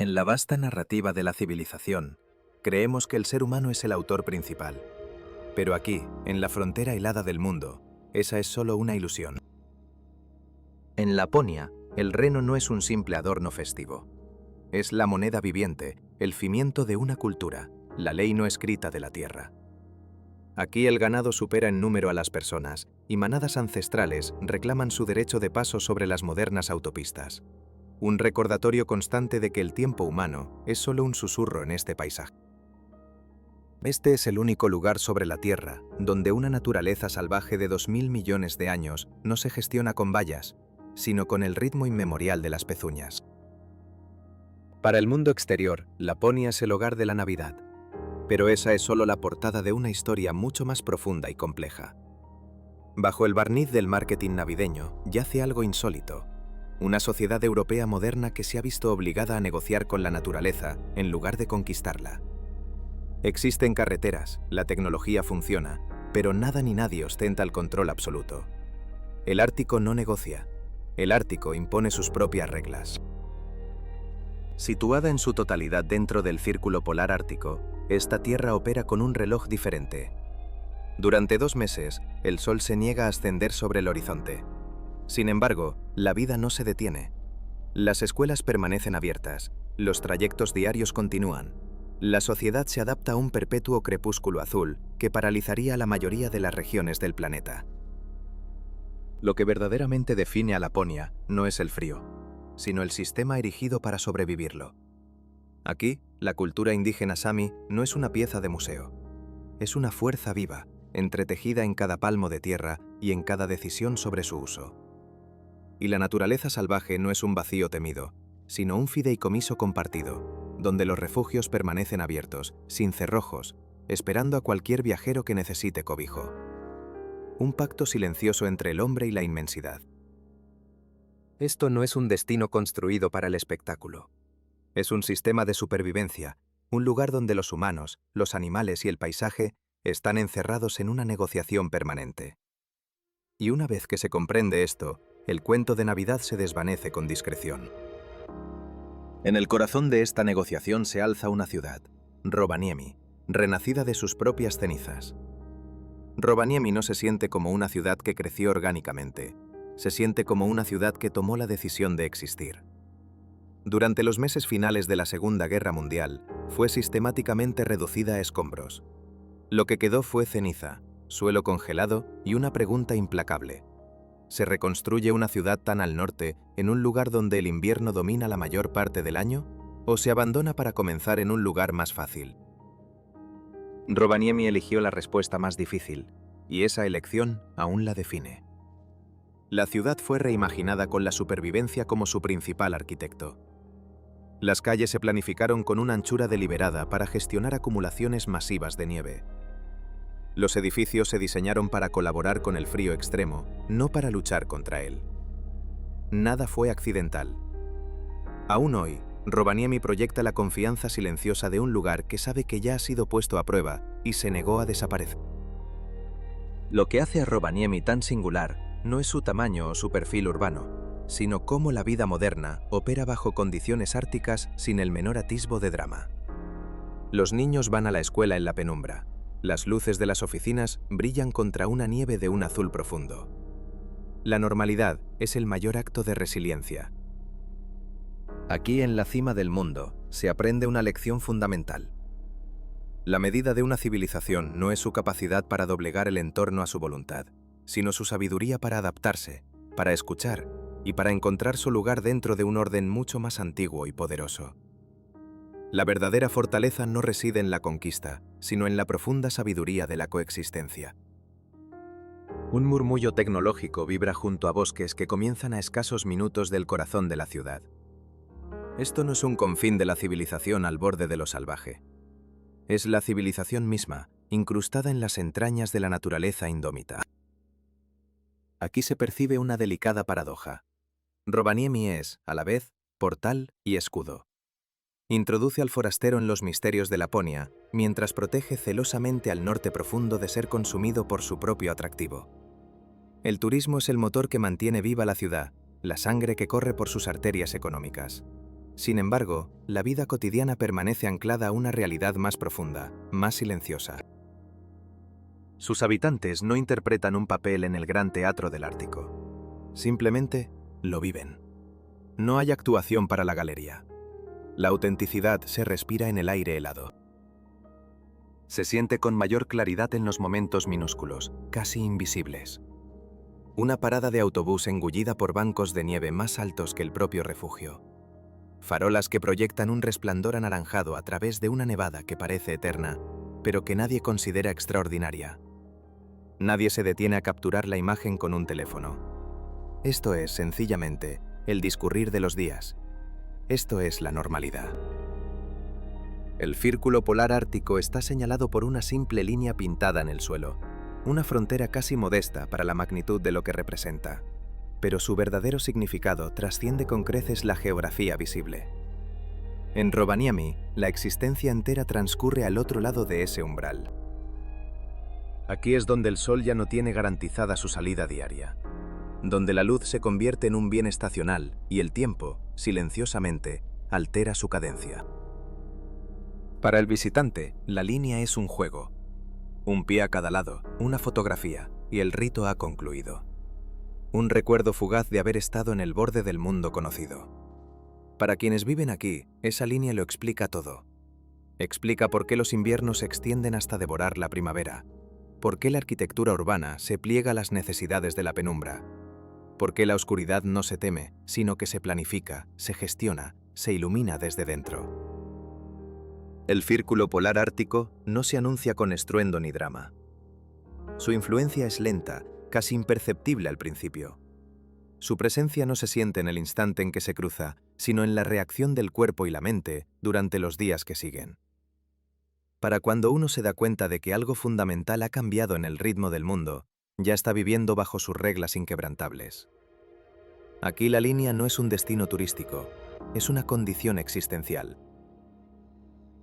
En la vasta narrativa de la civilización, creemos que el ser humano es el autor principal. Pero aquí, en la frontera helada del mundo, esa es solo una ilusión. En Laponia, el reno no es un simple adorno festivo. Es la moneda viviente, el cimiento de una cultura, la ley no escrita de la tierra. Aquí el ganado supera en número a las personas, y manadas ancestrales reclaman su derecho de paso sobre las modernas autopistas. Un recordatorio constante de que el tiempo humano es solo un susurro en este paisaje. Este es el único lugar sobre la Tierra donde una naturaleza salvaje de 2000 millones de años no se gestiona con vallas, sino con el ritmo inmemorial de las pezuñas. Para el mundo exterior, Laponia es el hogar de la Navidad, pero esa es solo la portada de una historia mucho más profunda y compleja. Bajo el barniz del marketing navideño yace algo insólito. Una sociedad europea moderna que se ha visto obligada a negociar con la naturaleza en lugar de conquistarla. Existen carreteras, la tecnología funciona, pero nada ni nadie ostenta el control absoluto. El Ártico no negocia. El Ártico impone sus propias reglas. Situada en su totalidad dentro del Círculo Polar Ártico, esta tierra opera con un reloj diferente. Durante 2 meses, el sol se niega a ascender sobre el horizonte. Sin embargo, la vida no se detiene. Las escuelas permanecen abiertas, los trayectos diarios continúan. La sociedad se adapta a un perpetuo crepúsculo azul que paralizaría a la mayoría de las regiones del planeta. Lo que verdaderamente define a Laponia no es el frío, sino el sistema erigido para sobrevivirlo. Aquí, la cultura indígena Sami no es una pieza de museo. Es una fuerza viva, entretejida en cada palmo de tierra y en cada decisión sobre su uso. Y la naturaleza salvaje no es un vacío temido, sino un fideicomiso compartido, donde los refugios permanecen abiertos, sin cerrojos, esperando a cualquier viajero que necesite cobijo. Un pacto silencioso entre el hombre y la inmensidad. Esto no es un destino construido para el espectáculo. Es un sistema de supervivencia, un lugar donde los humanos, los animales y el paisaje están encerrados en una negociación permanente. Y una vez que se comprende esto, el cuento de Navidad se desvanece con discreción. En el corazón de esta negociación se alza una ciudad, Rovaniemi, renacida de sus propias cenizas. Rovaniemi no se siente como una ciudad que creció orgánicamente, se siente como una ciudad que tomó la decisión de existir. Durante los meses finales de la Segunda Guerra Mundial, fue sistemáticamente reducida a escombros. Lo que quedó fue ceniza, suelo congelado y una pregunta implacable. ¿Se reconstruye una ciudad tan al norte, en un lugar donde el invierno domina la mayor parte del año? ¿O se abandona para comenzar en un lugar más fácil? Rovaniemi eligió la respuesta más difícil, y esa elección aún la define. La ciudad fue reimaginada con la supervivencia como su principal arquitecto. Las calles se planificaron con una anchura deliberada para gestionar acumulaciones masivas de nieve. Los edificios se diseñaron para colaborar con el frío extremo, no para luchar contra él. Nada fue accidental. Aún hoy, Rovaniemi proyecta la confianza silenciosa de un lugar que sabe que ya ha sido puesto a prueba y se negó a desaparecer. Lo que hace a Rovaniemi tan singular no es su tamaño o su perfil urbano, sino cómo la vida moderna opera bajo condiciones árticas sin el menor atisbo de drama. Los niños van a la escuela en la penumbra. Las luces de las oficinas brillan contra una nieve de un azul profundo. La normalidad es el mayor acto de resiliencia. Aquí, en la cima del mundo, se aprende una lección fundamental. La medida de una civilización no es su capacidad para doblegar el entorno a su voluntad, sino su sabiduría para adaptarse, para escuchar y para encontrar su lugar dentro de un orden mucho más antiguo y poderoso. La verdadera fortaleza no reside en la conquista, sino en la profunda sabiduría de la coexistencia. Un murmullo tecnológico vibra junto a bosques que comienzan a escasos minutos del corazón de la ciudad. Esto no es un confín de la civilización al borde de lo salvaje. Es la civilización misma, incrustada en las entrañas de la naturaleza indómita. Aquí se percibe una delicada paradoja. Rovaniemi es, a la vez, portal y escudo. Introduce al forastero en los misterios de Laponia, mientras protege celosamente al norte profundo de ser consumido por su propio atractivo. El turismo es el motor que mantiene viva la ciudad, la sangre que corre por sus arterias económicas. Sin embargo, la vida cotidiana permanece anclada a una realidad más profunda, más silenciosa. Sus habitantes no interpretan un papel en el gran teatro del Ártico. Simplemente lo viven. No hay actuación para la galería. La autenticidad se respira en el aire helado. Se siente con mayor claridad en los momentos minúsculos, casi invisibles. Una parada de autobús engullida por bancos de nieve más altos que el propio refugio. Farolas que proyectan un resplandor anaranjado a través de una nevada que parece eterna, pero que nadie considera extraordinaria. Nadie se detiene a capturar la imagen con un teléfono. Esto es, sencillamente, el discurrir de los días. Esto es la normalidad. El círculo polar ártico está señalado por una simple línea pintada en el suelo, una frontera casi modesta para la magnitud de lo que representa, pero su verdadero significado trasciende con creces la geografía visible. En Rovaniemi, la existencia entera transcurre al otro lado de ese umbral. Aquí es donde el sol ya no tiene garantizada su salida diaria, donde la luz se convierte en un bien estacional y el tiempo, silenciosamente, altera su cadencia. Para el visitante, la línea es un juego. Un pie a cada lado, una fotografía, y el rito ha concluido. Un recuerdo fugaz de haber estado en el borde del mundo conocido. Para quienes viven aquí, esa línea lo explica todo. Explica por qué los inviernos se extienden hasta devorar la primavera, por qué la arquitectura urbana se pliega a las necesidades de la penumbra, por qué la oscuridad no se teme, sino que se planifica, se gestiona, se ilumina desde dentro. El círculo polar ártico no se anuncia con estruendo ni drama. Su influencia es lenta, casi imperceptible al principio. Su presencia no se siente en el instante en que se cruza, sino en la reacción del cuerpo y la mente durante los días que siguen. Para cuando uno se da cuenta de que algo fundamental ha cambiado en el ritmo del mundo, ya está viviendo bajo sus reglas inquebrantables. Aquí la línea no es un destino turístico, es una condición existencial.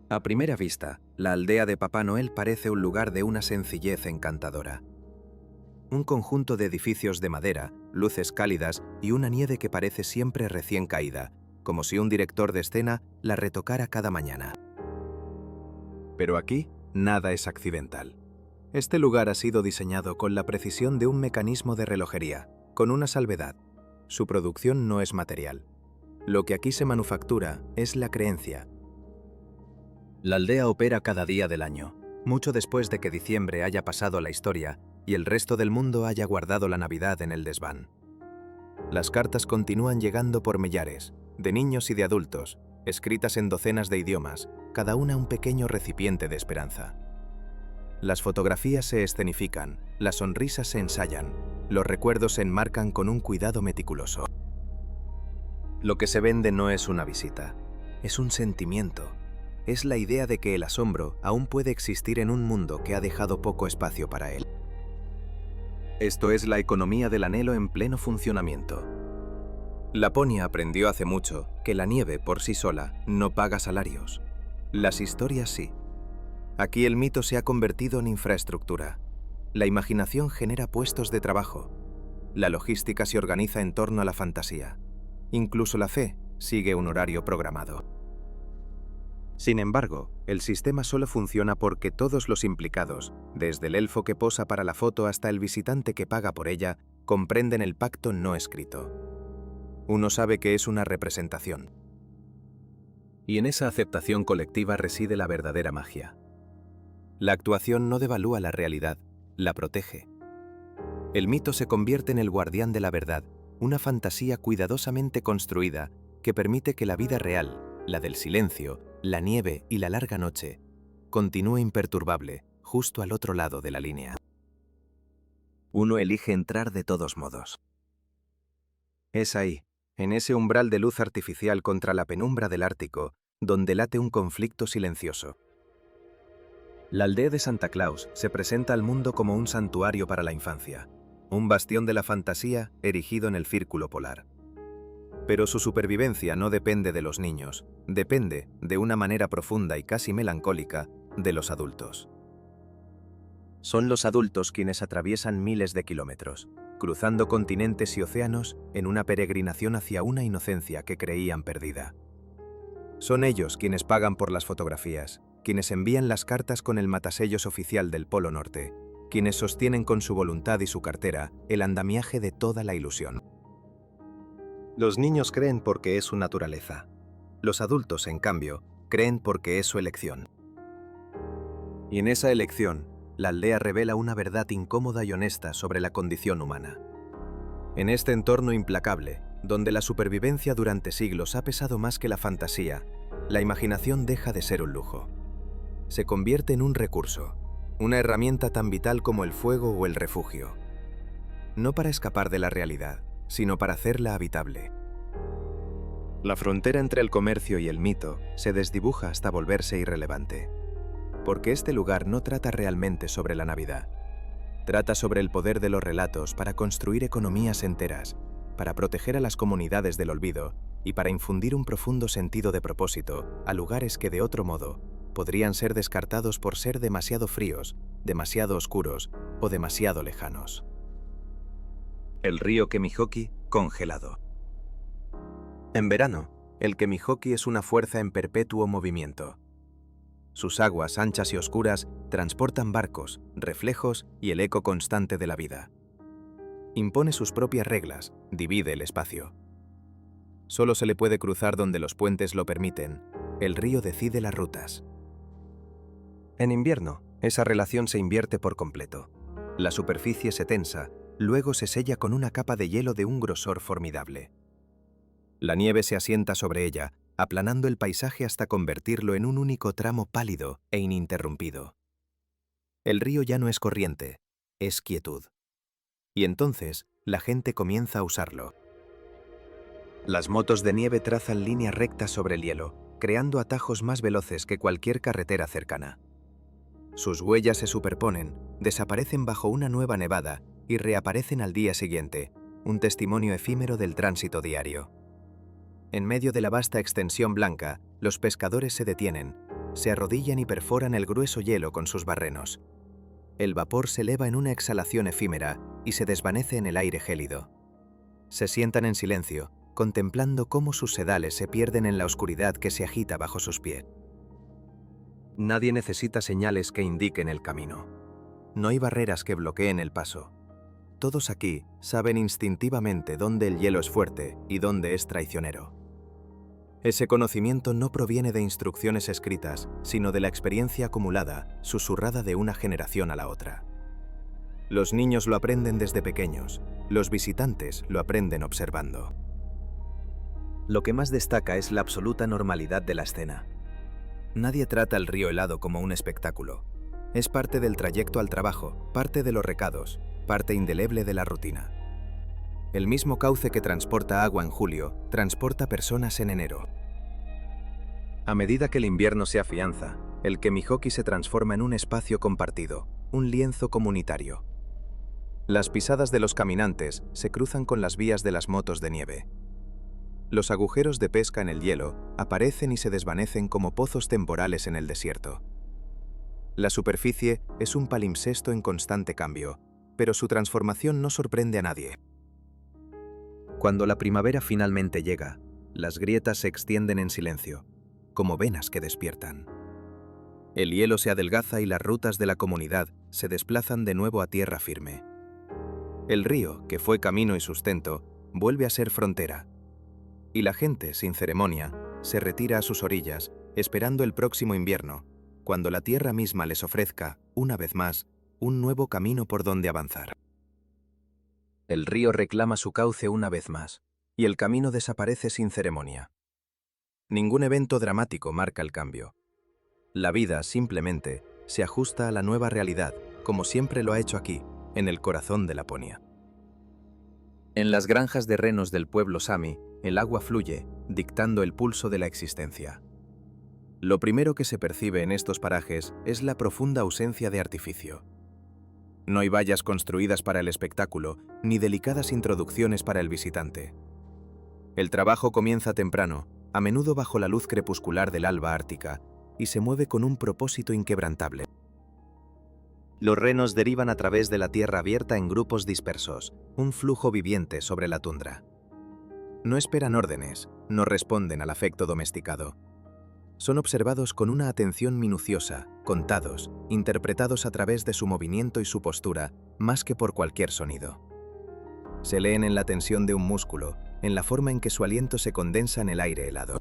A primera vista, la aldea de Papá Noel parece un lugar de una sencillez encantadora. Un conjunto de edificios de madera, luces cálidas y una nieve que parece siempre recién caída, como si un director de escena la retocara cada mañana. Pero aquí, nada es accidental. Este lugar ha sido diseñado con la precisión de un mecanismo de relojería, con una salvedad. Su producción no es material. Lo que aquí se manufactura es la creencia. La aldea opera cada día del año, mucho después de que diciembre haya pasado a la historia y el resto del mundo haya guardado la Navidad en el desván. Las cartas continúan llegando por millares, de niños y de adultos, escritas en docenas de idiomas, cada una un pequeño recipiente de esperanza. Las fotografías se escenifican, las sonrisas se ensayan, los recuerdos se enmarcan con un cuidado meticuloso. Lo que se vende no es una visita, es un sentimiento. Es la idea de que el asombro aún puede existir en un mundo que ha dejado poco espacio para él. Esto es la economía del anhelo en pleno funcionamiento. Laponia aprendió hace mucho que la nieve por sí sola no paga salarios. Las historias sí. Aquí el mito se ha convertido en infraestructura. La imaginación genera puestos de trabajo. La logística se organiza en torno a la fantasía. Incluso la fe sigue un horario programado. Sin embargo, el sistema solo funciona porque todos los implicados, desde el elfo que posa para la foto hasta el visitante que paga por ella, comprenden el pacto no escrito. Uno sabe que es una representación. Y en esa aceptación colectiva reside la verdadera magia. La actuación no devalúa la realidad, la protege. El mito se convierte en el guardián de la verdad, una fantasía cuidadosamente construida que permite que la vida real, la del silencio, la nieve y la larga noche, continúe imperturbable, justo al otro lado de la línea. Uno elige entrar de todos modos. Es ahí, en ese umbral de luz artificial contra la penumbra del Ártico, donde late un conflicto silencioso. La aldea de Santa Claus se presenta al mundo como un santuario para la infancia, un bastión de la fantasía erigido en el círculo polar. Pero su supervivencia no depende de los niños, depende, de una manera profunda y casi melancólica, de los adultos. Son los adultos quienes atraviesan miles de kilómetros, cruzando continentes y océanos en una peregrinación hacia una inocencia que creían perdida. Son ellos quienes pagan por las fotografías, quienes envían las cartas con el matasellos oficial del Polo Norte, quienes sostienen con su voluntad y su cartera el andamiaje de toda la ilusión. Los niños creen porque es su naturaleza. Los adultos, en cambio, creen porque es su elección. Y en esa elección, la aldea revela una verdad incómoda y honesta sobre la condición humana. En este entorno implacable, donde la supervivencia durante siglos ha pesado más que la fantasía, la imaginación deja de ser un lujo. Se convierte en un recurso, una herramienta tan vital como el fuego o el refugio. No para escapar de la realidad, sino para hacerla habitable. La frontera entre el comercio y el mito se desdibuja hasta volverse irrelevante. Porque este lugar no trata realmente sobre la Navidad. Trata sobre el poder de los relatos para construir economías enteras, para proteger a las comunidades del olvido y para infundir un profundo sentido de propósito a lugares que de otro modo podrían ser descartados por ser demasiado fríos, demasiado oscuros o demasiado lejanos. El río Kemijoki congelado. En verano, el Kemijoki es una fuerza en perpetuo movimiento. Sus aguas anchas y oscuras transportan barcos, reflejos y el eco constante de la vida. Impone sus propias reglas, divide el espacio. Solo se le puede cruzar donde los puentes lo permiten. El río decide las rutas. En invierno, esa relación se invierte por completo. La superficie se tensa, luego se sella con una capa de hielo de un grosor formidable. La nieve se asienta sobre ella, aplanando el paisaje hasta convertirlo en un único tramo pálido e ininterrumpido. El río ya no es corriente, es quietud. Y entonces, la gente comienza a usarlo. Las motos de nieve trazan líneas rectas sobre el hielo, creando atajos más veloces que cualquier carretera cercana. Sus huellas se superponen, desaparecen bajo una nueva nevada y reaparecen al día siguiente, un testimonio efímero del tránsito diario. En medio de la vasta extensión blanca, los pescadores se detienen, se arrodillan y perforan el grueso hielo con sus barrenos. El vapor se eleva en una exhalación efímera y se desvanece en el aire gélido. Se sientan en silencio, contemplando cómo sus sedales se pierden en la oscuridad que se agita bajo sus pies. Nadie necesita señales que indiquen el camino. No hay barreras que bloqueen el paso. Todos aquí saben instintivamente dónde el hielo es fuerte y dónde es traicionero. Ese conocimiento no proviene de instrucciones escritas, sino de la experiencia acumulada, susurrada de una generación a la otra. Los niños lo aprenden desde pequeños, los visitantes lo aprenden observando. Lo que más destaca es la absoluta normalidad de la escena. Nadie trata el río helado como un espectáculo. Es parte del trayecto al trabajo, parte de los recados, parte indeleble de la rutina. El mismo cauce que transporta agua en julio, transporta personas en enero. A medida que el invierno se afianza, el Kemijoki se transforma en un espacio compartido, un lienzo comunitario. Las pisadas de los caminantes se cruzan con las vías de las motos de nieve. Los agujeros de pesca en el hielo aparecen y se desvanecen como pozos temporales en el desierto. La superficie es un palimpsesto en constante cambio, pero su transformación no sorprende a nadie. Cuando la primavera finalmente llega, las grietas se extienden en silencio, como venas que despiertan. El hielo se adelgaza y las rutas de la comunidad se desplazan de nuevo a tierra firme. El río, que fue camino y sustento, vuelve a ser frontera. Y la gente, sin ceremonia, se retira a sus orillas, esperando el próximo invierno, cuando la tierra misma les ofrezca, una vez más, un nuevo camino por donde avanzar. El río reclama su cauce una vez más, y el camino desaparece sin ceremonia. Ningún evento dramático marca el cambio. La vida, simplemente, se ajusta a la nueva realidad, como siempre lo ha hecho aquí, en el corazón de Laponia. En las granjas de renos del pueblo Sami, el agua fluye, dictando el pulso de la existencia. Lo primero que se percibe en estos parajes es la profunda ausencia de artificio. No hay vallas construidas para el espectáculo, ni delicadas introducciones para el visitante. El trabajo comienza temprano, a menudo bajo la luz crepuscular del alba ártica, y se mueve con un propósito inquebrantable. Los renos derivan a través de la tierra abierta en grupos dispersos, un flujo viviente sobre la tundra. No esperan órdenes, no responden al afecto domesticado. Son observados con una atención minuciosa, contados, interpretados a través de su movimiento y su postura, más que por cualquier sonido. Se leen en la tensión de un músculo, en la forma en que su aliento se condensa en el aire helado.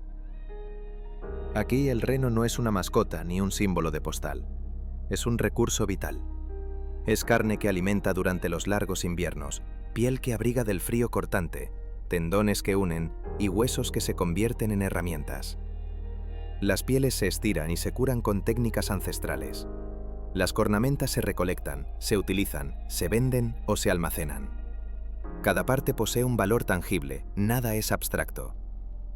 Aquí el reno no es una mascota ni un símbolo de postal. Es un recurso vital. Es carne que alimenta durante los largos inviernos, piel que abriga del frío cortante, tendones que unen y huesos que se convierten en herramientas. Las pieles se estiran y se curan con técnicas ancestrales. Las cornamentas se recolectan, se utilizan, se venden o se almacenan. Cada parte posee un valor tangible, nada es abstracto.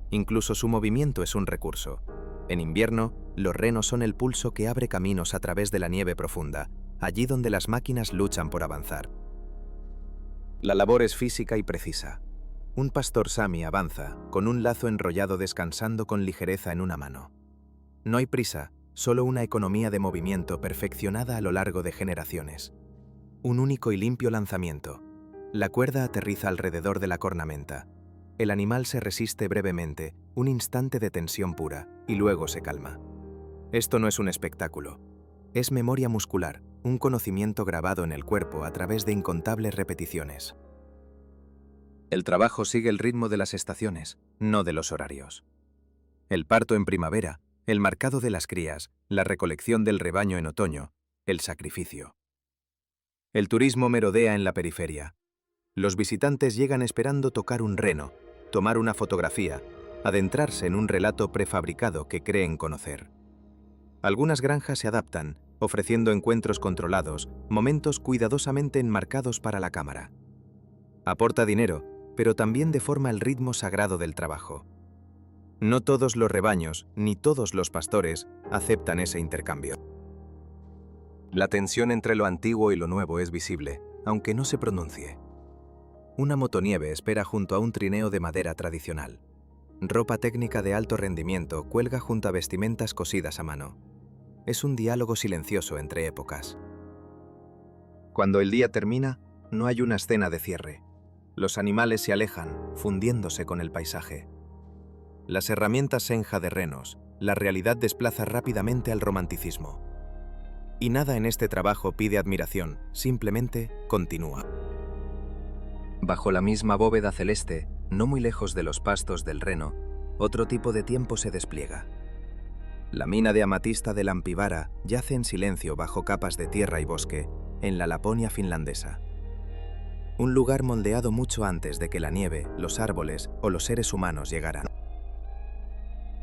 Incluso su movimiento es un recurso. En invierno, los renos son el pulso que abre caminos a través de la nieve profunda, allí donde las máquinas luchan por avanzar. La labor es física y precisa. Un pastor sami avanza, con un lazo enrollado descansando con ligereza en una mano. No hay prisa, solo una economía de movimiento perfeccionada a lo largo de generaciones. Un único y limpio lanzamiento. La cuerda aterriza alrededor de la cornamenta. El animal se resiste brevemente, un instante de tensión pura, y luego se calma. Esto no es un espectáculo. Es memoria muscular, un conocimiento grabado en el cuerpo a través de incontables repeticiones. El trabajo sigue el ritmo de las estaciones, no de los horarios. El parto en primavera, el marcado de las crías, la recolección del rebaño en otoño, el sacrificio. El turismo merodea en la periferia. Los visitantes llegan esperando tocar un reno, tomar una fotografía, adentrarse en un relato prefabricado que creen conocer. Algunas granjas se adaptan, ofreciendo encuentros controlados, momentos cuidadosamente enmarcados para la cámara. Aporta dinero, pero también deforma el ritmo sagrado del trabajo. No todos los rebaños, ni todos los pastores, aceptan ese intercambio. La tensión entre lo antiguo y lo nuevo es visible, aunque no se pronuncie. Una motonieve espera junto a un trineo de madera tradicional. Ropa técnica de alto rendimiento cuelga junto a vestimentas cosidas a mano. Es un diálogo silencioso entre épocas. Cuando el día termina, no hay una escena de cierre. Los animales se alejan, fundiéndose con el paisaje. Las herramientas senja de renos, la realidad desplaza rápidamente al romanticismo. Y nada en este trabajo pide admiración, simplemente continúa. Bajo la misma bóveda celeste, no muy lejos de los pastos del reno, otro tipo de tiempo se despliega. La mina de amatista de Lampivara yace en silencio bajo capas de tierra y bosque, en la Laponia finlandesa. Un lugar moldeado mucho antes de que la nieve, los árboles o los seres humanos llegaran.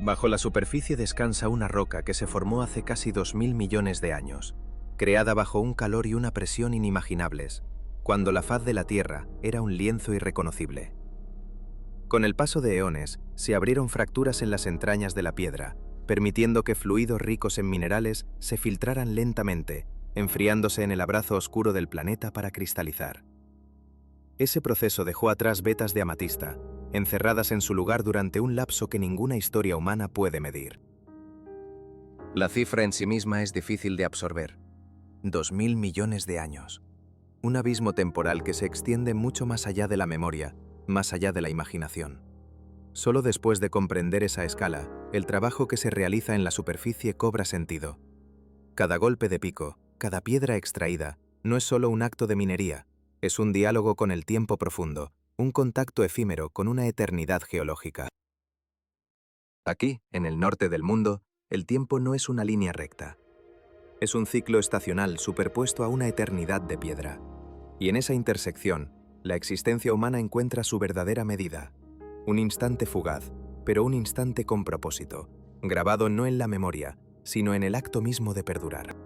Bajo la superficie descansa una roca que se formó hace casi 2000 millones de años, creada bajo un calor y una presión inimaginables, cuando la faz de la Tierra era un lienzo irreconocible. Con el paso de eones, se abrieron fracturas en las entrañas de la piedra, permitiendo que fluidos ricos en minerales se filtraran lentamente, enfriándose en el abrazo oscuro del planeta para cristalizar. Ese proceso dejó atrás vetas de amatista, encerradas en su lugar durante un lapso que ninguna historia humana puede medir. La cifra en sí misma es difícil de absorber. 2000 millones de años. Un abismo temporal que se extiende mucho más allá de la memoria, más allá de la imaginación. Solo después de comprender esa escala, el trabajo que se realiza en la superficie cobra sentido. Cada golpe de pico, cada piedra extraída, no es solo un acto de minería, es un diálogo con el tiempo profundo, un contacto efímero con una eternidad geológica. Aquí, en el norte del mundo, el tiempo no es una línea recta. Es un ciclo estacional superpuesto a una eternidad de piedra. Y en esa intersección, la existencia humana encuentra su verdadera medida. Un instante fugaz, pero un instante con propósito, grabado no en la memoria, sino en el acto mismo de perdurar.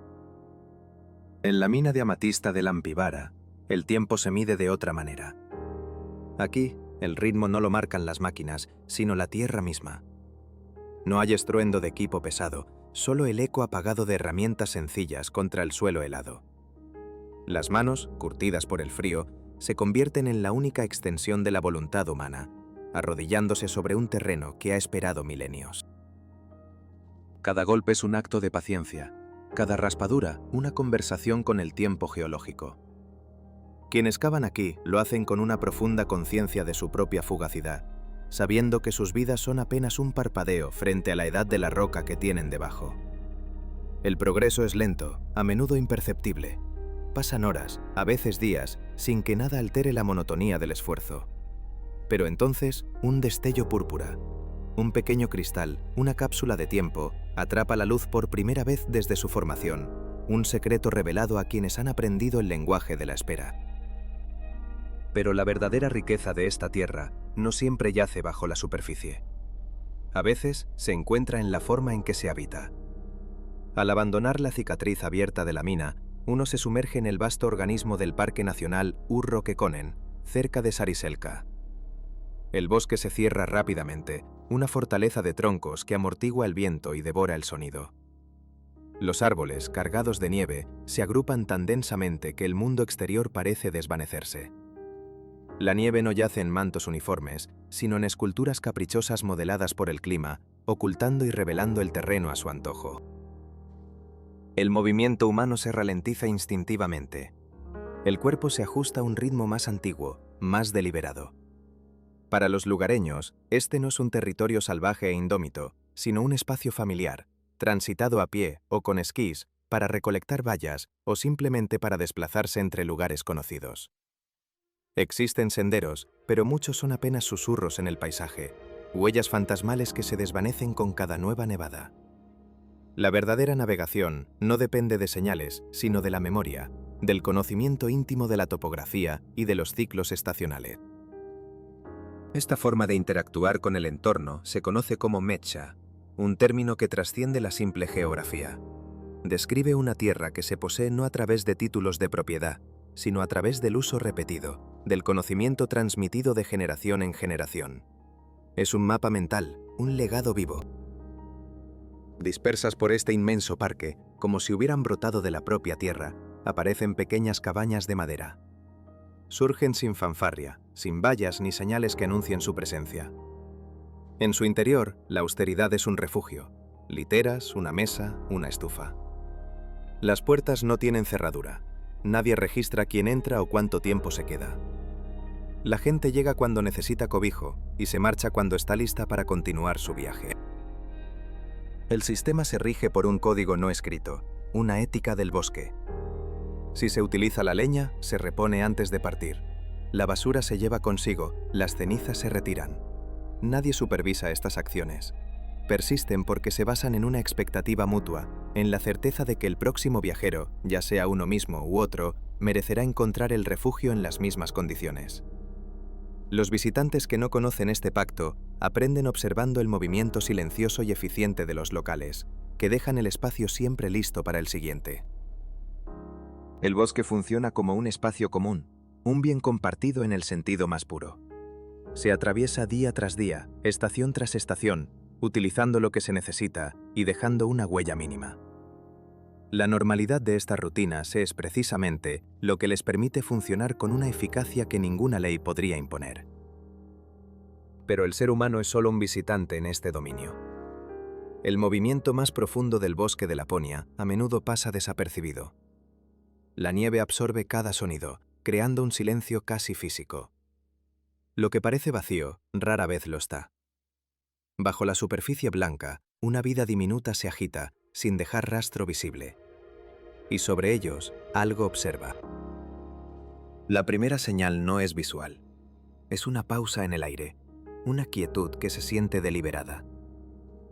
En la mina de amatista de Lampivara, el tiempo se mide de otra manera. Aquí, el ritmo no lo marcan las máquinas, sino la tierra misma. No hay estruendo de equipo pesado, solo el eco apagado de herramientas sencillas contra el suelo helado. Las manos, curtidas por el frío, se convierten en la única extensión de la voluntad humana, arrodillándose sobre un terreno que ha esperado milenios. Cada golpe es un acto de paciencia, cada raspadura una conversación con el tiempo geológico. Quienes cavan aquí lo hacen con una profunda conciencia de su propia fugacidad, sabiendo que sus vidas son apenas un parpadeo frente a la edad de la roca que tienen debajo. El progreso es lento, a menudo imperceptible. Pasan horas, a veces días, sin que nada altere la monotonía del esfuerzo. Pero entonces, un destello púrpura, un pequeño cristal, una cápsula de tiempo, atrapa la luz por primera vez desde su formación, un secreto revelado a quienes han aprendido el lenguaje de la espera. Pero la verdadera riqueza de esta tierra no siempre yace bajo la superficie. A veces se encuentra en la forma en que se habita. Al abandonar la cicatriz abierta de la mina, uno se sumerge en el vasto organismo del Parque Nacional Urro-Kekkonen, cerca de Sariselka. El bosque se cierra rápidamente, una fortaleza de troncos que amortigua el viento y devora el sonido. Los árboles, cargados de nieve, se agrupan tan densamente que el mundo exterior parece desvanecerse. La nieve no yace en mantos uniformes, sino en esculturas caprichosas modeladas por el clima, ocultando y revelando el terreno a su antojo. El movimiento humano se ralentiza instintivamente. El cuerpo se ajusta a un ritmo más antiguo, más deliberado. Para los lugareños, este no es un territorio salvaje e indómito, sino un espacio familiar, transitado a pie o con esquís para recolectar bayas o simplemente para desplazarse entre lugares conocidos. Existen senderos, pero muchos son apenas susurros en el paisaje, huellas fantasmales que se desvanecen con cada nueva nevada. La verdadera navegación no depende de señales, sino de la memoria, del conocimiento íntimo de la topografía y de los ciclos estacionales. Esta forma de interactuar con el entorno se conoce como mecha, un término que trasciende la simple geografía. Describe una tierra que se posee no a través de títulos de propiedad, sino a través del uso repetido, del conocimiento transmitido de generación en generación. Es un mapa mental, un legado vivo. Dispersas por este inmenso parque, como si hubieran brotado de la propia tierra, aparecen pequeñas cabañas de madera. Surgen sin fanfarria, sin vallas ni señales que anuncien su presencia. En su interior, la austeridad es un refugio, literas, una mesa, una estufa. Las puertas no tienen cerradura. Nadie registra quién entra o cuánto tiempo se queda. La gente llega cuando necesita cobijo y se marcha cuando está lista para continuar su viaje. El sistema se rige por un código no escrito, una ética del bosque. Si se utiliza la leña, se repone antes de partir. La basura se lleva consigo, las cenizas se retiran. Nadie supervisa estas acciones. Persisten porque se basan en una expectativa mutua, en la certeza de que el próximo viajero, ya sea uno mismo u otro, merecerá encontrar el refugio en las mismas condiciones. Los visitantes que no conocen este pacto aprenden observando el movimiento silencioso y eficiente de los locales, que dejan el espacio siempre listo para el siguiente. El bosque funciona como un espacio común, un bien compartido en el sentido más puro. Se atraviesa día tras día, estación tras estación, utilizando lo que se necesita y dejando una huella mínima. La normalidad de estas rutinas es precisamente lo que les permite funcionar con una eficacia que ninguna ley podría imponer. Pero el ser humano es solo un visitante en este dominio. El movimiento más profundo del bosque de Laponia a menudo pasa desapercibido. La nieve absorbe cada sonido, creando un silencio casi físico. Lo que parece vacío, rara vez lo está. Bajo la superficie blanca, una vida diminuta se agita, sin dejar rastro visible. Y sobre ellos, algo observa. La primera señal no es visual. Es una pausa en el aire, una quietud que se siente deliberada.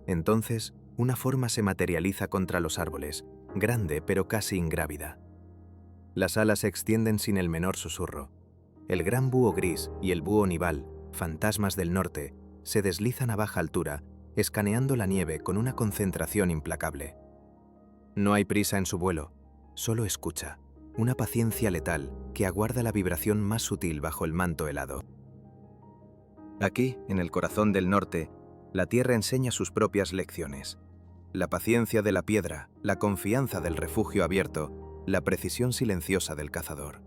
Entonces, una forma se materializa contra los árboles, grande pero casi ingrávida. Las alas se extienden sin el menor susurro. El gran búho gris y el búho nival, fantasmas del norte, se deslizan a baja altura, escaneando la nieve con una concentración implacable. No hay prisa en su vuelo, solo escucha, una paciencia letal que aguarda la vibración más sutil bajo el manto helado. Aquí, en el corazón del norte, la tierra enseña sus propias lecciones. La paciencia de la piedra, la confianza del refugio abierto, la precisión silenciosa del cazador.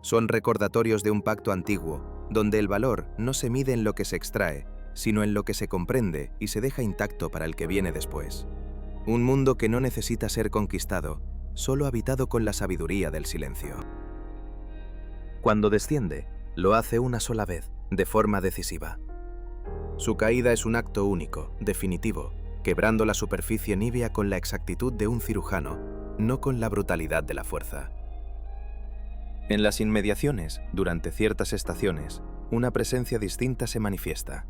Son recordatorios de un pacto antiguo, donde el valor no se mide en lo que se extrae, sino en lo que se comprende y se deja intacto para el que viene después. Un mundo que no necesita ser conquistado, solo habitado con la sabiduría del silencio. Cuando desciende, lo hace una sola vez, de forma decisiva. Su caída es un acto único, definitivo, quebrando la superficie nívea con la exactitud de un cirujano, no con la brutalidad de la fuerza. En las inmediaciones, durante ciertas estaciones, una presencia distinta se manifiesta.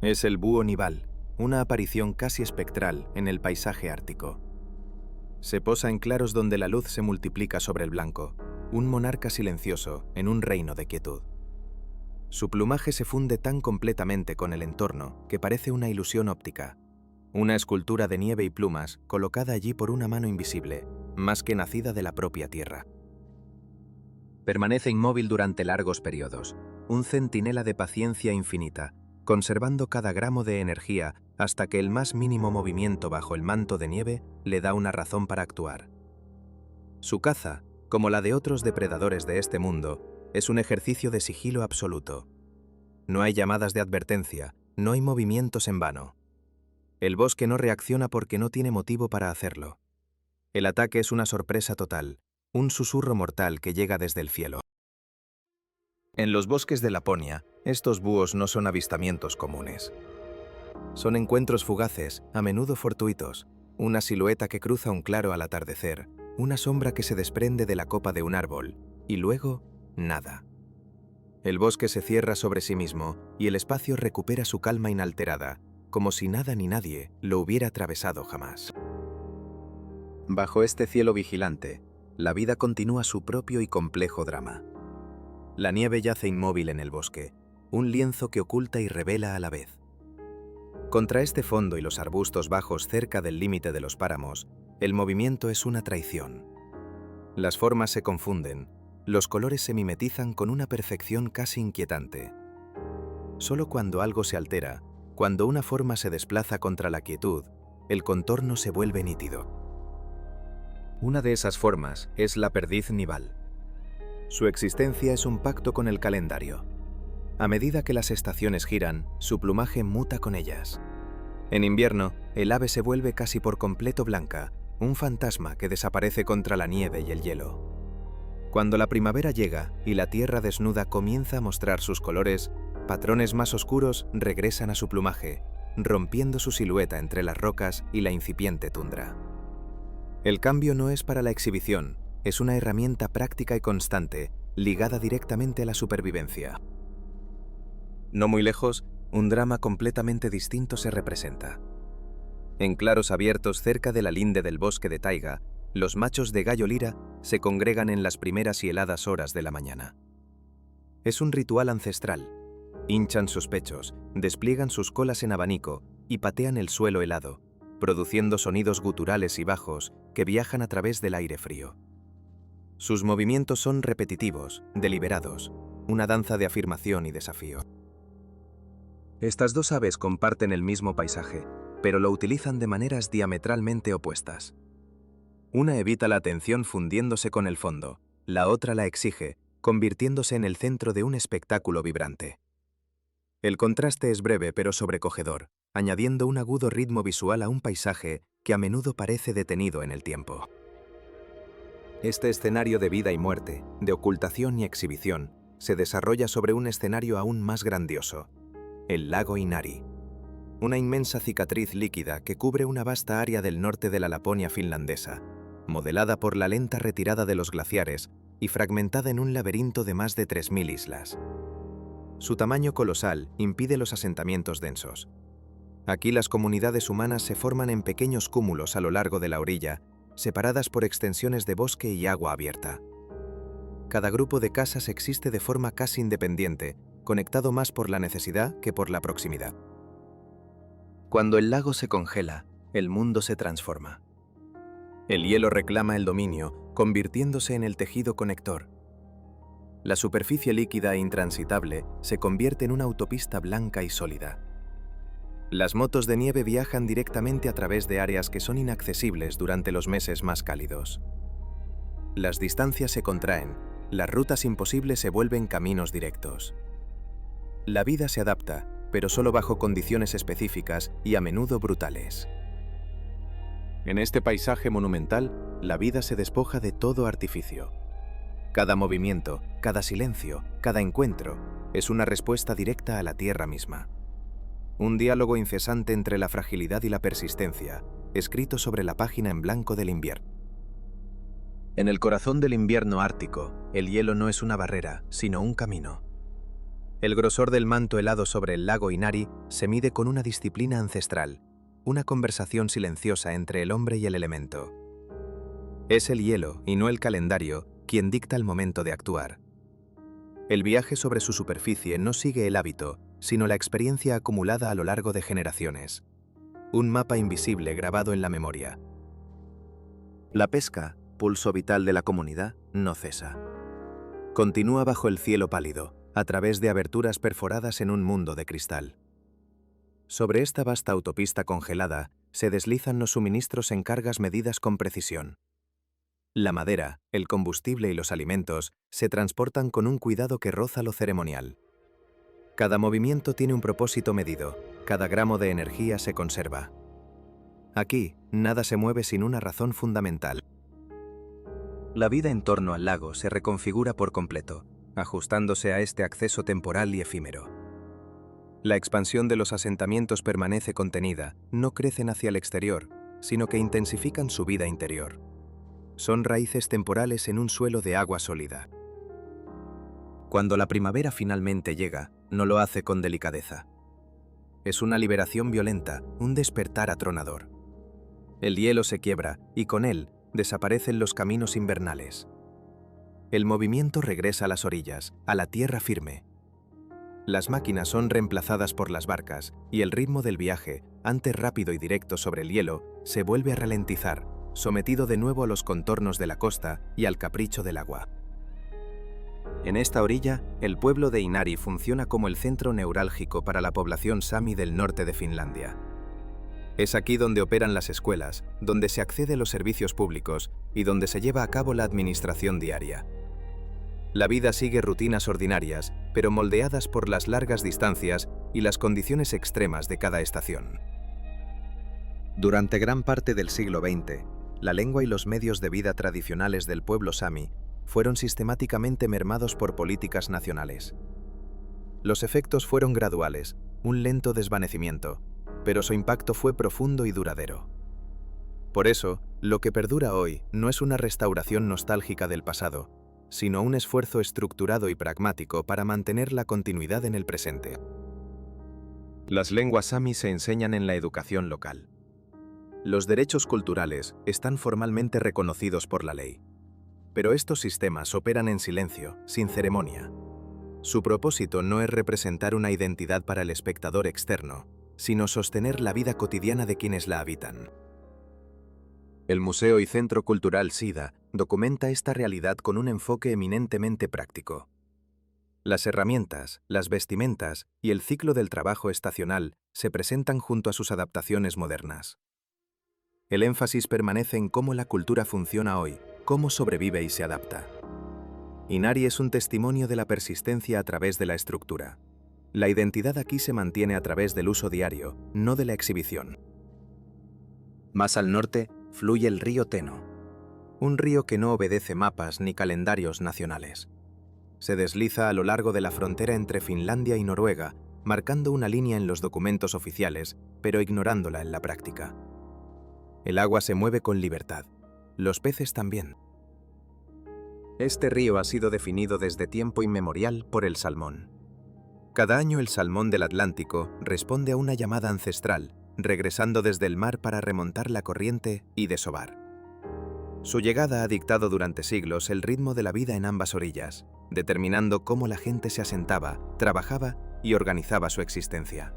Es el búho nival, una aparición casi espectral en el paisaje ártico. Se posa en claros donde la luz se multiplica sobre el blanco, un monarca silencioso en un reino de quietud. Su plumaje se funde tan completamente con el entorno que parece una ilusión óptica, una escultura de nieve y plumas colocada allí por una mano invisible, más que nacida de la propia tierra. Permanece inmóvil durante largos periodos, un centinela de paciencia infinita, conservando cada gramo de energía hasta que el más mínimo movimiento bajo el manto de nieve le da una razón para actuar. Su caza, como la de otros depredadores de este mundo, es un ejercicio de sigilo absoluto. No hay llamadas de advertencia, no hay movimientos en vano. El bosque no reacciona porque no tiene motivo para hacerlo. El ataque es una sorpresa total, un susurro mortal que llega desde el cielo. En los bosques de Laponia, estos búhos no son avistamientos comunes. Son encuentros fugaces, a menudo fortuitos, una silueta que cruza un claro al atardecer, una sombra que se desprende de la copa de un árbol, y luego, nada. El bosque se cierra sobre sí mismo y el espacio recupera su calma inalterada, como si nada ni nadie lo hubiera atravesado jamás. Bajo este cielo vigilante, la vida continúa su propio y complejo drama. La nieve yace inmóvil en el bosque, un lienzo que oculta y revela a la vez. Contra este fondo y los arbustos bajos cerca del límite de los páramos, el movimiento es una traición. Las formas se confunden, los colores se mimetizan con una perfección casi inquietante. Solo cuando algo se altera, cuando una forma se desplaza contra la quietud, el contorno se vuelve nítido. Una de esas formas es la perdiz nival. Su existencia es un pacto con el calendario. A medida que las estaciones giran, su plumaje muta con ellas. En invierno, el ave se vuelve casi por completo blanca, un fantasma que desaparece contra la nieve y el hielo. Cuando la primavera llega y la tierra desnuda comienza a mostrar sus colores, patrones más oscuros regresan a su plumaje, rompiendo su silueta entre las rocas y la incipiente tundra. El cambio no es para la exhibición, es una herramienta práctica y constante, ligada directamente a la supervivencia. No muy lejos, un drama completamente distinto se representa. En claros abiertos cerca de la linde del bosque de taiga, los machos de gallo lira se congregan en las primeras y heladas horas de la mañana. Es un ritual ancestral. Hinchan sus pechos, despliegan sus colas en abanico y patean el suelo helado, produciendo sonidos guturales y bajos que viajan a través del aire frío. Sus movimientos son repetitivos, deliberados, una danza de afirmación y desafío. Estas dos aves comparten el mismo paisaje, pero lo utilizan de maneras diametralmente opuestas. Una evita la atención fundiéndose con el fondo, la otra la exige, convirtiéndose en el centro de un espectáculo vibrante. El contraste es breve pero sobrecogedor, añadiendo un agudo ritmo visual a un paisaje que a menudo parece detenido en el tiempo. Este escenario de vida y muerte, de ocultación y exhibición, se desarrolla sobre un escenario aún más grandioso, el lago Inari. Una inmensa cicatriz líquida que cubre una vasta área del norte de la Laponia finlandesa, modelada por la lenta retirada de los glaciares y fragmentada en un laberinto de más de 3000 islas. Su tamaño colosal impide los asentamientos densos. Aquí las comunidades humanas se forman en pequeños cúmulos a lo largo de la orilla, separadas por extensiones de bosque y agua abierta. Cada grupo de casas existe de forma casi independiente, conectado más por la necesidad que por la proximidad. Cuando el lago se congela, el mundo se transforma. El hielo reclama el dominio, convirtiéndose en el tejido conector. La superficie líquida e intransitable se convierte en una autopista blanca y sólida. Las motos de nieve viajan directamente a través de áreas que son inaccesibles durante los meses más cálidos. Las distancias se contraen, las rutas imposibles se vuelven caminos directos. La vida se adapta, pero solo bajo condiciones específicas y a menudo brutales. En este paisaje monumental, la vida se despoja de todo artificio. Cada movimiento, cada silencio, cada encuentro, es una respuesta directa a la tierra misma. un diálogo incesante entre la fragilidad y la persistencia, escrito sobre la página en blanco del invierno. En el corazón del invierno ártico, el hielo no es una barrera, sino un camino. El grosor del manto helado sobre el lago Inari se mide con una disciplina ancestral, una conversación silenciosa entre el hombre y el elemento. Es el hielo, y no el calendario, quien dicta el momento de actuar. El viaje sobre su superficie no sigue el hábito, sino la experiencia acumulada a lo largo de generaciones. Un mapa invisible grabado en la memoria. La pesca, pulso vital de la comunidad, no cesa. Continúa bajo el cielo pálido, a través de aberturas perforadas en un mundo de cristal. Sobre esta vasta autopista congelada se deslizan los suministros en cargas medidas con precisión. La madera, el combustible y los alimentos se transportan con un cuidado que roza lo ceremonial. Cada movimiento tiene un propósito medido, cada gramo de energía se conserva. Aquí, nada se mueve sin una razón fundamental. La vida en torno al lago se reconfigura por completo, ajustándose a este acceso temporal y efímero. La expansión de los asentamientos permanece contenida, no crecen hacia el exterior, sino que intensifican su vida interior. Son raíces temporales en un suelo de agua sólida. Cuando la primavera finalmente llega, no lo hace con delicadeza. Es una liberación violenta, un despertar atronador. El hielo se quiebra y con él desaparecen los caminos invernales. El movimiento regresa a las orillas, a la tierra firme. Las máquinas son reemplazadas por las barcas y el ritmo del viaje, antes rápido y directo sobre el hielo, se vuelve a ralentizar, sometido de nuevo a los contornos de la costa y al capricho del agua. En esta orilla, el pueblo de Inari funciona como el centro neurálgico para la población sami del norte de Finlandia. Es aquí donde operan las escuelas, donde se accede a los servicios públicos y donde se lleva a cabo la administración diaria. La vida sigue rutinas ordinarias, pero moldeadas por las largas distancias y las condiciones extremas de cada estación. Durante gran parte del siglo XX, la lengua y los medios de vida tradicionales del pueblo sami fueron sistemáticamente mermados por políticas nacionales. Los efectos fueron graduales, un lento desvanecimiento, pero su impacto fue profundo y duradero. Por eso, lo que perdura hoy no es una restauración nostálgica del pasado, sino un esfuerzo estructurado y pragmático para mantener la continuidad en el presente. Las lenguas sami se enseñan en la educación local. Los derechos culturales están formalmente reconocidos por la ley. Pero estos sistemas operan en silencio, sin ceremonia. Su propósito no es representar una identidad para el espectador externo, sino sostener la vida cotidiana de quienes la habitan. El Museo y Centro Cultural Sida documenta esta realidad con un enfoque eminentemente práctico. Las herramientas, las vestimentas y el ciclo del trabajo estacional se presentan junto a sus adaptaciones modernas. El énfasis permanece en cómo la cultura funciona hoy, cómo sobrevive y se adapta. Inari es un testimonio de la persistencia a través de la estructura. La identidad aquí se mantiene a través del uso diario, no de la exhibición. Más al norte fluye el río Teno, un río que no obedece mapas ni calendarios nacionales. Se desliza a lo largo de la frontera entre Finlandia y Noruega, marcando una línea en los documentos oficiales, pero ignorándola en la práctica. El agua se mueve con libertad. Los peces también. Este río ha sido definido desde tiempo inmemorial por el salmón. Cada año el salmón del Atlántico responde a una llamada ancestral, regresando desde el mar para remontar la corriente y desovar. Su llegada ha dictado durante siglos el ritmo de la vida en ambas orillas, determinando cómo la gente se asentaba, trabajaba y organizaba su existencia.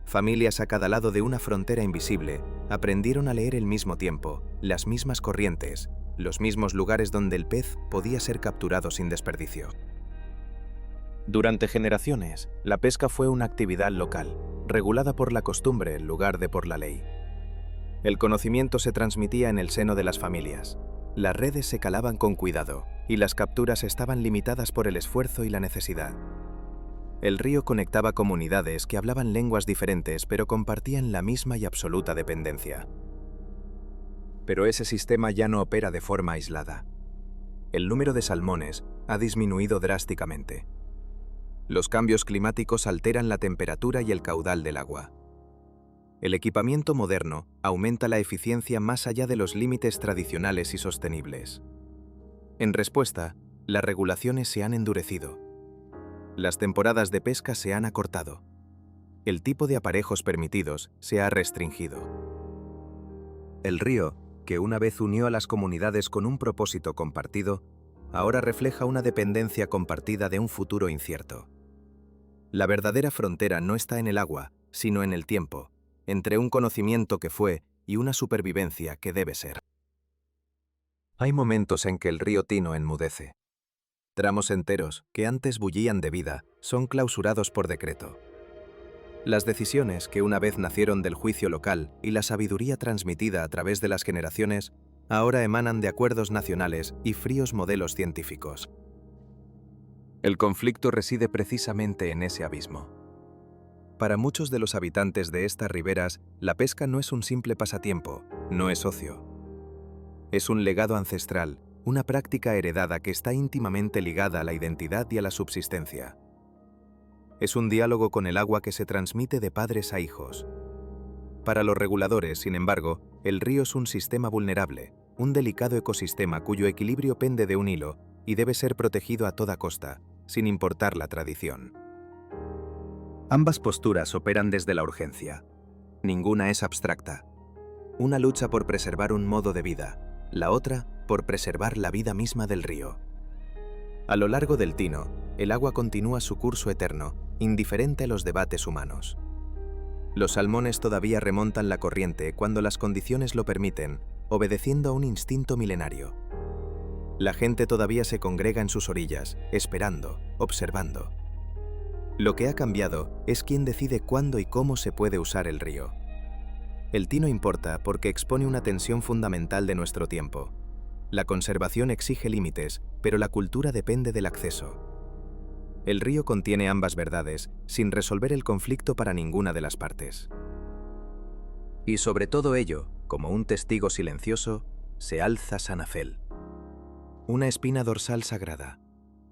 Familias a cada lado de una frontera invisible aprendieron a leer el mismo tiempo, las mismas corrientes, los mismos lugares donde el pez podía ser capturado sin desperdicio. Durante generaciones, la pesca fue una actividad local, regulada por la costumbre en lugar de por la ley. El conocimiento se transmitía en el seno de las familias. Las redes se calaban con cuidado y las capturas estaban limitadas por el esfuerzo y la necesidad. El río conectaba comunidades que hablaban lenguas diferentes pero compartían la misma y absoluta dependencia. Pero ese sistema ya no opera de forma aislada. El número de salmones ha disminuido drásticamente. Los cambios climáticos alteran la temperatura y el caudal del agua. El equipamiento moderno aumenta la eficiencia más allá de los límites tradicionales y sostenibles. En respuesta, las regulaciones se han endurecido. Las temporadas de pesca se han acortado. El tipo de aparejos permitidos se ha restringido. El río, que una vez unió a las comunidades con un propósito compartido, ahora refleja una dependencia compartida de un futuro incierto. La verdadera frontera no está en el agua, sino en el tiempo, entre un conocimiento que fue y una supervivencia que debe ser. Hay momentos en que el río Tino enmudece. Tramos enteros, que antes bullían de vida, son clausurados por decreto. Las decisiones que una vez nacieron del juicio local y la sabiduría transmitida a través de las generaciones, ahora emanan de acuerdos nacionales y fríos modelos científicos. El conflicto reside precisamente en ese abismo. Para muchos de los habitantes de estas riberas, la pesca no es un simple pasatiempo, no es ocio. Es un legado ancestral, una práctica heredada que está íntimamente ligada a la identidad y a la subsistencia. Es un diálogo con el agua que se transmite de padres a hijos. Para los reguladores, sin embargo, el río es un sistema vulnerable, un delicado ecosistema cuyo equilibrio pende de un hilo y debe ser protegido a toda costa, sin importar la tradición. Ambas posturas operan desde la urgencia. Ninguna es abstracta. Una lucha por preservar un modo de vida, la otra por preservar la vida misma del río. A lo largo del Tino, el agua continúa su curso eterno, indiferente a los debates humanos. Los salmones todavía remontan la corriente cuando las condiciones lo permiten, obedeciendo a un instinto milenario. La gente todavía se congrega en sus orillas, esperando, observando. Lo que ha cambiado es quién decide cuándo y cómo se puede usar el río. El Tino importa porque expone una tensión fundamental de nuestro tiempo. La conservación exige límites, pero la cultura depende del acceso. El río contiene ambas verdades, sin resolver el conflicto para ninguna de las partes. Y sobre todo ello, como un testigo silencioso, se alza Sanafel. Una espina dorsal sagrada.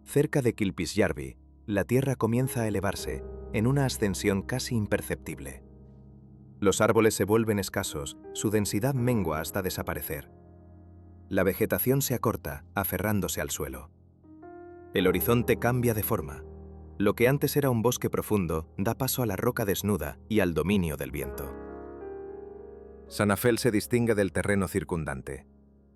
Cerca de Kilpisjärvi, la tierra comienza a elevarse, en una ascensión casi imperceptible. Los árboles se vuelven escasos, su densidad mengua hasta desaparecer. La vegetación se acorta, aferrándose al suelo. El horizonte cambia de forma. Lo que antes era un bosque profundo da paso a la roca desnuda y al dominio del viento. Sanafel se distingue del terreno circundante.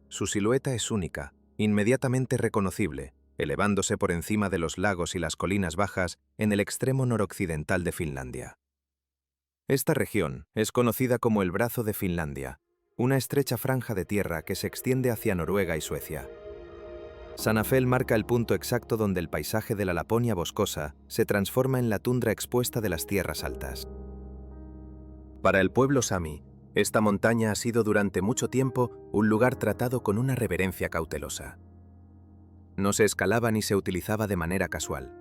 Su silueta es única, inmediatamente reconocible, elevándose por encima de los lagos y las colinas bajas en el extremo noroccidental de Finlandia. Esta región es conocida como el Brazo de Finlandia, una estrecha franja de tierra que se extiende hacia Noruega y Suecia. Sanafel marca el punto exacto donde el paisaje de la Laponia boscosa se transforma en la tundra expuesta de las tierras altas. Para el pueblo sami, esta montaña ha sido durante mucho tiempo un lugar tratado con una reverencia cautelosa. No se escalaba ni se utilizaba de manera casual.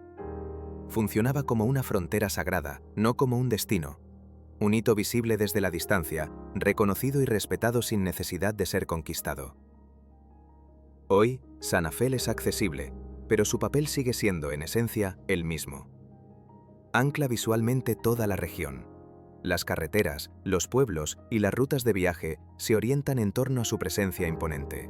Funcionaba como una frontera sagrada, no como un destino. Un hito visible desde la distancia, reconocido y respetado sin necesidad de ser conquistado. Hoy, Sanafel es accesible, pero su papel sigue siendo, en esencia, el mismo. Ancla visualmente toda la región. Las carreteras, los pueblos y las rutas de viaje se orientan en torno a su presencia imponente.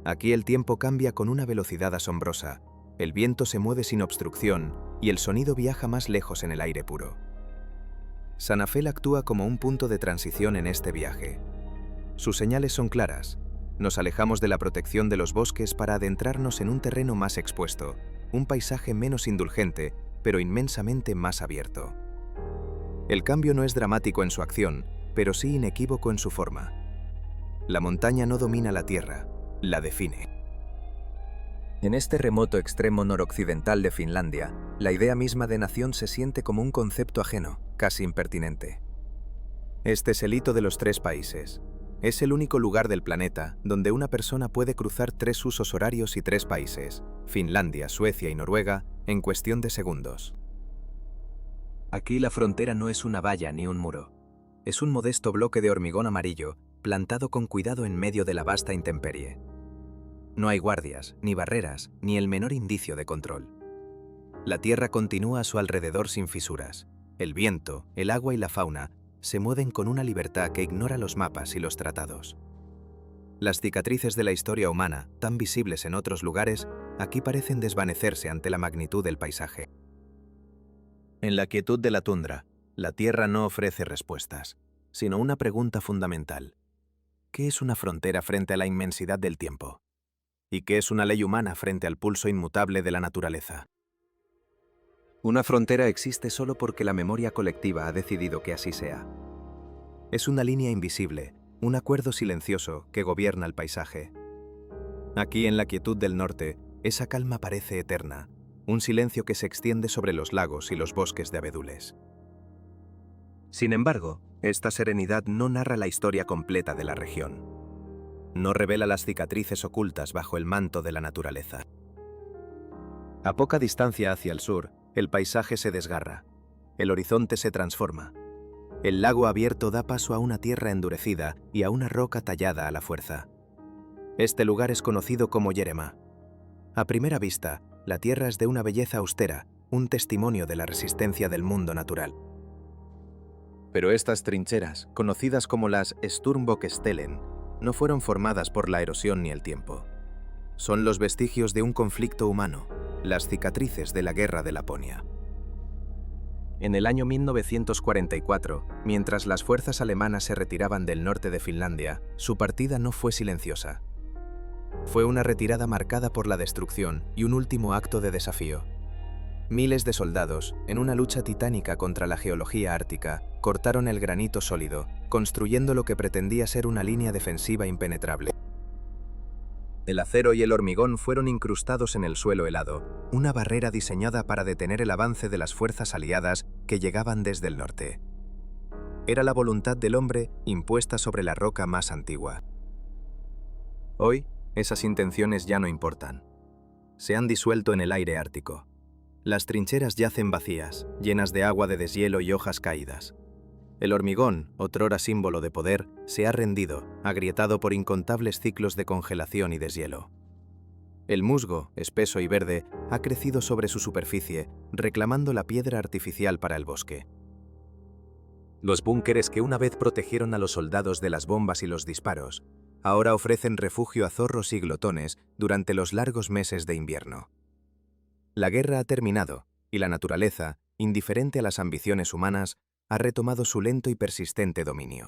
Aquí el tiempo cambia con una velocidad asombrosa, el viento se mueve sin obstrucción y el sonido viaja más lejos en el aire puro. Sanafel actúa como un punto de transición en este viaje. Sus señales son claras. Nos alejamos de la protección de los bosques para adentrarnos en un terreno más expuesto, un paisaje menos indulgente, pero inmensamente más abierto. El cambio no es dramático en su acción, pero sí inequívoco en su forma. La montaña no domina la tierra, la define. En este remoto extremo noroccidental de Finlandia, la idea misma de nación se siente como un concepto ajeno, casi impertinente. Este es el hito de los 3 países. Es el único lugar del planeta donde una persona puede cruzar 3 usos horarios y 3 países, Finlandia, Suecia y Noruega, en cuestión de segundos. Aquí la frontera no es una valla ni un muro. Es un modesto bloque de hormigón amarillo, plantado con cuidado en medio de la vasta intemperie. No hay guardias, ni barreras, ni el menor indicio de control. La Tierra continúa a su alrededor sin fisuras. El viento, el agua y la fauna se mueven con una libertad que ignora los mapas y los tratados. Las cicatrices de la historia humana, tan visibles en otros lugares, aquí parecen desvanecerse ante la magnitud del paisaje. En la quietud de la tundra, la Tierra no ofrece respuestas, sino una pregunta fundamental. ¿Qué es una frontera frente a la inmensidad del tiempo? ¿Y qué es una ley humana frente al pulso inmutable de la naturaleza? Una frontera existe solo porque la memoria colectiva ha decidido que así sea. Es una línea invisible, un acuerdo silencioso que gobierna el paisaje. Aquí en la quietud del norte, esa calma parece eterna, un silencio que se extiende sobre los lagos y los bosques de abedules. Sin embargo, esta serenidad no narra la historia completa de la región. No revela las cicatrices ocultas bajo el manto de la naturaleza. A poca distancia hacia el sur, el paisaje se desgarra. El horizonte se transforma. El lago abierto da paso a una tierra endurecida y a una roca tallada a la fuerza. Este lugar es conocido como Yerema. A primera vista, la tierra es de una belleza austera, un testimonio de la resistencia del mundo natural. Pero estas trincheras, conocidas como las Sturmböckstellen, no fueron formadas por la erosión ni el tiempo. Son los vestigios de un conflicto humano, las cicatrices de la Guerra de Laponia. En el año 1944, mientras las fuerzas alemanas se retiraban del norte de Finlandia, su partida no fue silenciosa. Fue una retirada marcada por la destrucción y un último acto de desafío. Miles de soldados, en una lucha titánica contra la geología ártica, cortaron el granito sólido, construyendo lo que pretendía ser una línea defensiva impenetrable. El acero y el hormigón fueron incrustados en el suelo helado, una barrera diseñada para detener el avance de las fuerzas aliadas que llegaban desde el norte. Era la voluntad del hombre impuesta sobre la roca más antigua. Hoy, esas intenciones ya no importan. Se han disuelto en el aire ártico. Las trincheras yacen vacías, llenas de agua de deshielo y hojas caídas. El hormigón, otrora símbolo de poder, se ha rendido, agrietado por incontables ciclos de congelación y deshielo. El musgo, espeso y verde, ha crecido sobre su superficie, reclamando la piedra artificial para el bosque. Los búnkeres que una vez protegieron a los soldados de las bombas y los disparos, ahora ofrecen refugio a zorros y glotones durante los largos meses de invierno. La guerra ha terminado, y la naturaleza, indiferente a las ambiciones humanas, ha retomado su lento y persistente dominio.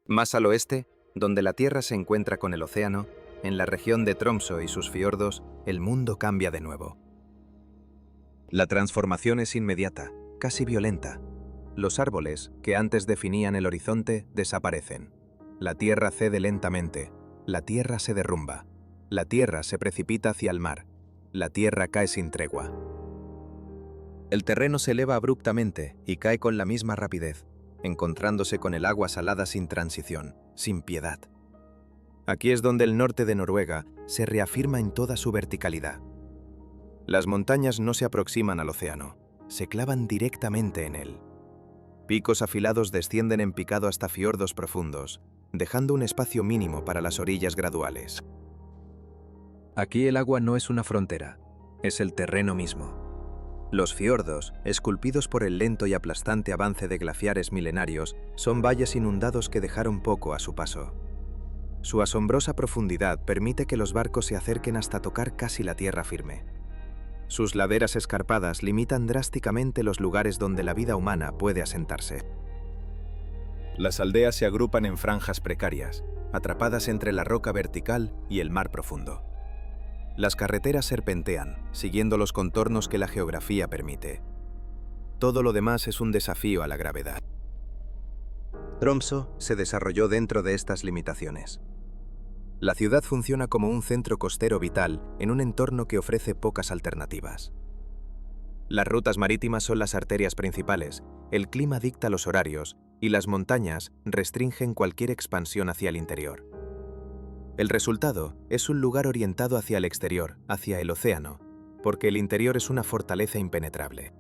Más al oeste, donde la tierra se encuentra con el océano, en la región de Tromsø y sus fiordos, el mundo cambia de nuevo. La transformación es inmediata, casi violenta. Los árboles, que antes definían el horizonte, desaparecen. La tierra cede lentamente, la tierra se derrumba, la tierra se precipita hacia el mar, la tierra cae sin tregua. El terreno se eleva abruptamente y cae con la misma rapidez, encontrándose con el agua salada sin transición, sin piedad. Aquí es donde el norte de Noruega se reafirma en toda su verticalidad. Las montañas no se aproximan al océano, se clavan directamente en él. Picos afilados descienden en picado hasta fiordos profundos, dejando un espacio mínimo para las orillas graduales. Aquí el agua no es una frontera, es el terreno mismo. Los fiordos, esculpidos por el lento y aplastante avance de glaciares milenarios, son valles inundados que dejaron poco a su paso. Su asombrosa profundidad permite que los barcos se acerquen hasta tocar casi la tierra firme. Sus laderas escarpadas limitan drásticamente los lugares donde la vida humana puede asentarse. Las aldeas se agrupan en franjas precarias, atrapadas entre la roca vertical y el mar profundo. Las carreteras serpentean, siguiendo los contornos que la geografía permite. Todo lo demás es un desafío a la gravedad. Tromsø se desarrolló dentro de estas limitaciones. La ciudad funciona como un centro costero vital en un entorno que ofrece pocas alternativas. Las rutas marítimas son las arterias principales, el clima dicta los horarios y las montañas restringen cualquier expansión hacia el interior. El resultado es un lugar orientado hacia el exterior, hacia el océano, porque el interior es una fortaleza impenetrable.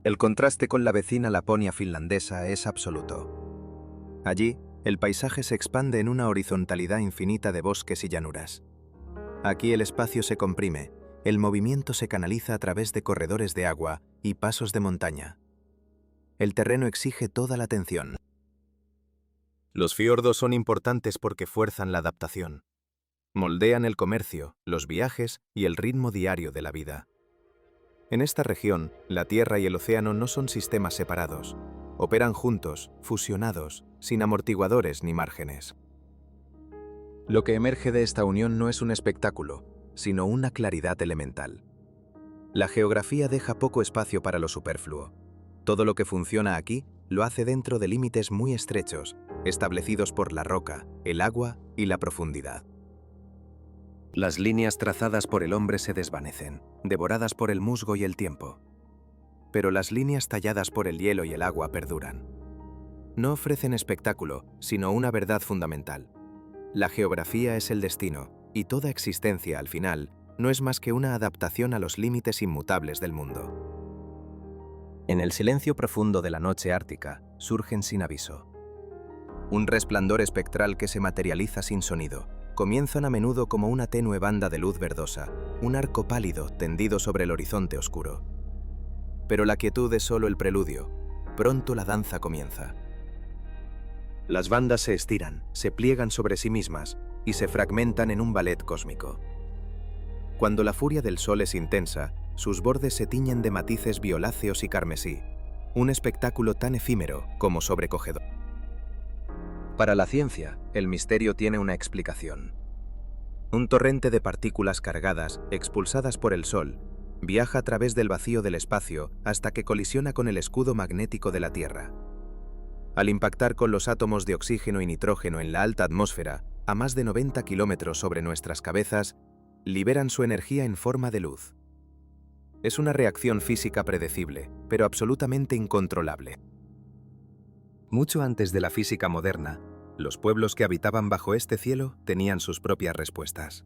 El contraste con la vecina Laponia finlandesa es absoluto. Allí, el paisaje se expande en una horizontalidad infinita de bosques y llanuras. Aquí el espacio se comprime, el movimiento se canaliza a través de corredores de agua y pasos de montaña. El terreno exige toda la atención. Los fiordos son importantes porque fuerzan la adaptación. Moldean el comercio, los viajes y el ritmo diario de la vida. En esta región, la tierra y el océano no son sistemas separados. Operan juntos, fusionados, sin amortiguadores ni márgenes. Lo que emerge de esta unión no es un espectáculo, sino una claridad elemental. La geografía deja poco espacio para lo superfluo. Todo lo que funciona aquí lo hace dentro de límites muy estrechos, establecidos por la roca, el agua y la profundidad. Las líneas trazadas por el hombre se desvanecen, devoradas por el musgo y el tiempo. Pero las líneas talladas por el hielo y el agua perduran. No ofrecen espectáculo, sino una verdad fundamental. La geografía es el destino, y toda existencia, al final, no es más que una adaptación a los límites inmutables del mundo. En el silencio profundo de la noche ártica, surgen sin aviso. Un resplandor espectral que se materializa sin sonido. Comienzan a menudo como una tenue banda de luz verdosa, un arco pálido tendido sobre el horizonte oscuro. Pero la quietud es solo el preludio. Pronto la danza comienza. Las bandas se estiran, se pliegan sobre sí mismas y se fragmentan en un ballet cósmico. Cuando la furia del sol es intensa, sus bordes se tiñen de matices violáceos y carmesí, un espectáculo tan efímero como sobrecogedor. Para la ciencia, el misterio tiene una explicación. Un torrente de partículas cargadas, expulsadas por el Sol, viaja a través del vacío del espacio hasta que colisiona con el escudo magnético de la Tierra. Al impactar con los átomos de oxígeno y nitrógeno en la alta atmósfera, a más de 90 kilómetros sobre nuestras cabezas, liberan su energía en forma de luz. Es una reacción física predecible, pero absolutamente incontrolable. Mucho antes de la física moderna, los pueblos que habitaban bajo este cielo tenían sus propias respuestas.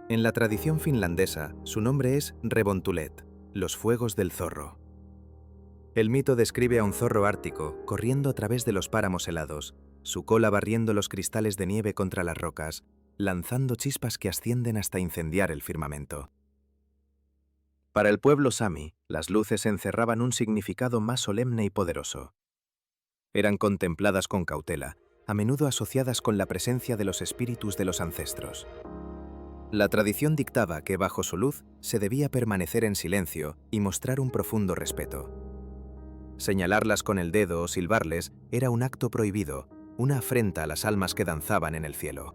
En la tradición finlandesa, su nombre es Revontulet, los fuegos del zorro. El mito describe a un zorro ártico corriendo a través de los páramos helados, su cola barriendo los cristales de nieve contra las rocas, lanzando chispas que ascienden hasta incendiar el firmamento. Para el pueblo sami, las luces encerraban un significado más solemne y poderoso. Eran contempladas con cautela, a menudo asociadas con la presencia de los espíritus de los ancestros. La tradición dictaba que bajo su luz se debía permanecer en silencio y mostrar un profundo respeto. Señalarlas con el dedo o silbarles era un acto prohibido, una afrenta a las almas que danzaban en el cielo.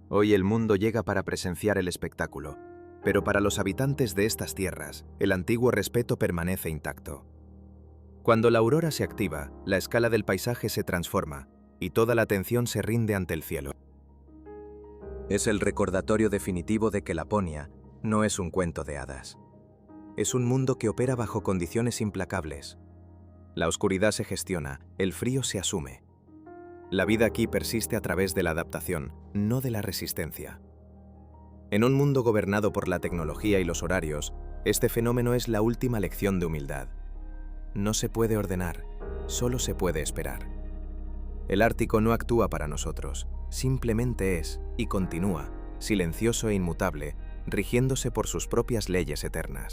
Hoy el mundo llega para presenciar el espectáculo, pero para los habitantes de estas tierras, el antiguo respeto permanece intacto. Cuando la aurora se activa, la escala del paisaje se transforma y toda la atención se rinde ante el cielo. Es el recordatorio definitivo de que Laponia no es un cuento de hadas. Es un mundo que opera bajo condiciones implacables. La oscuridad se gestiona, el frío se asume. La vida aquí persiste a través de la adaptación, no de la resistencia. En un mundo gobernado por la tecnología y los horarios, este fenómeno es la última lección de humildad. No se puede ordenar, solo se puede esperar. El Ártico no actúa para nosotros, simplemente es y continúa, silencioso e inmutable, rigiéndose por sus propias leyes eternas.